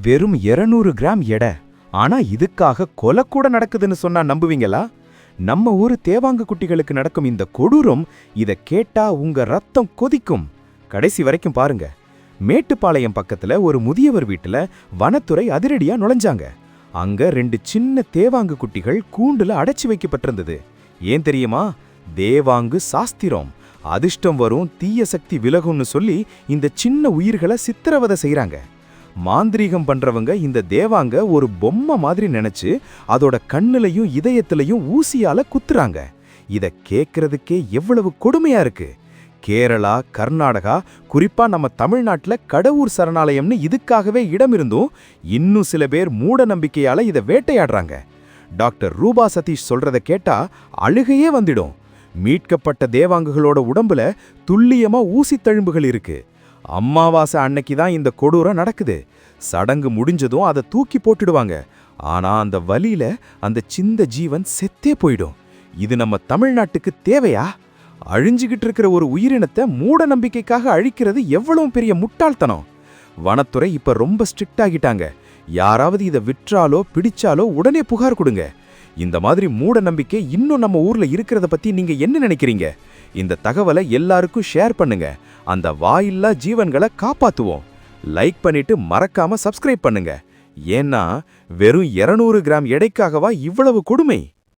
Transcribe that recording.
வெறும் 200 கிராம் எடை. ஆனா இதுக்காக கொலை கூட நடக்குதுன்னு சொன்னா நம்புவீங்களா? நம்ம ஊரு தேவாங்கு குட்டிகளுக்கு நடக்கும் இந்த கொடூரம், இத கேட்டா உங்க ரத்தம் கொதிக்கும். கடைசி வரைக்கும் பாருங்க. மேட்டுப்பாளையம் பக்கத்துல ஒரு முதியவர் வீட்டுல வனத்துறை அதிரடியா நுழைஞ்சாங்க. அங்க 2 சின்ன தேவாங்கு குட்டிகள் கூண்டுல அடைச்சு வைக்கப்பட்டிருந்தது. ஏன் தெரியுமா? தேவாங்கு சாஸ்திரம். அதிர்ஷ்டம் வரும், தீய சக்தி விலகும்னு சொல்லி இந்த சின்ன உயிர்களை சித்திரவதை செய்றாங்க. மாந்திரீகம் பண்றவங்க இந்த தேவாங்க ஒரு பொம்மை மாதிரி நினைச்சு அதோட கண்ணுலையும் இதயத்திலையும் ஊசியால குத்துறாங்க. இத கேக்குறதுக்கே எவ்வளவு கொடுமையா இருக்கு. கேரளா, கர்நாடகா, குறிப்பா நம்ம தமிழ்நாட்டுல கடவுர் சரணாலயம்னு இதுக்காகவே இடம் இருந்தும் இன்னும் சில பேர் மூட நம்பிக்கையால இத வேட்டையாடுறாங்க. டாக்டர் ரூபா சதீஷ் சொல்றத கேட்டா அழுகையே வந்துடும். மீட்கப்பட்ட தேவாங்குகளோட உடம்புல துல்லியமா ஊசி தழும்புகள் இருக்கு. அம்மாவாசை அன்னைக்கு தான் இந்த கொடூரம் நடக்குது. சடங்கு முடிஞ்சதும் அதை தூக்கி போட்டுடுவாங்க. ஆனா அந்த வலியில அந்த சின்ன ஜீவன் செத்தே போயிடும். இது நம்ம தமிழ்நாட்டுக்கு தேவையா? அழிஞ்சுகிட்டு இருக்கிற ஒரு உயிரினத்தை மூட நம்பிக்கைக்காக அழிக்கிறது எவ்வளவு பெரிய முட்டாள்தனம். வனத்துறை இப்ப ரொம்ப ஸ்ட்ரிக்ட் ஆகிட்டாங்க. யாராவது இதை விற்றாலோ பிடிச்சாலோ உடனே புகார் கொடுங்க. இந்த மாதிரி மூட நம்பிக்கை இன்னும் நம்ம ஊர்ல இருக்கிறத பத்தி நீங்க என்ன நினைக்கிறீங்க? இந்த தகவலை எல்லாருக்கும் ஷேர் பண்ணுங்க. அந்த வாயில்லா ஜீவன்களை காப்பாத்துவோம். லைக் பண்ணிட்டு மறக்காம சப்ஸ்கிரைப் பண்ணுங்க. ஏன்னா வெறும் 200 கிராம் எடைக்காகவா இவ்வளவு கொடுமை?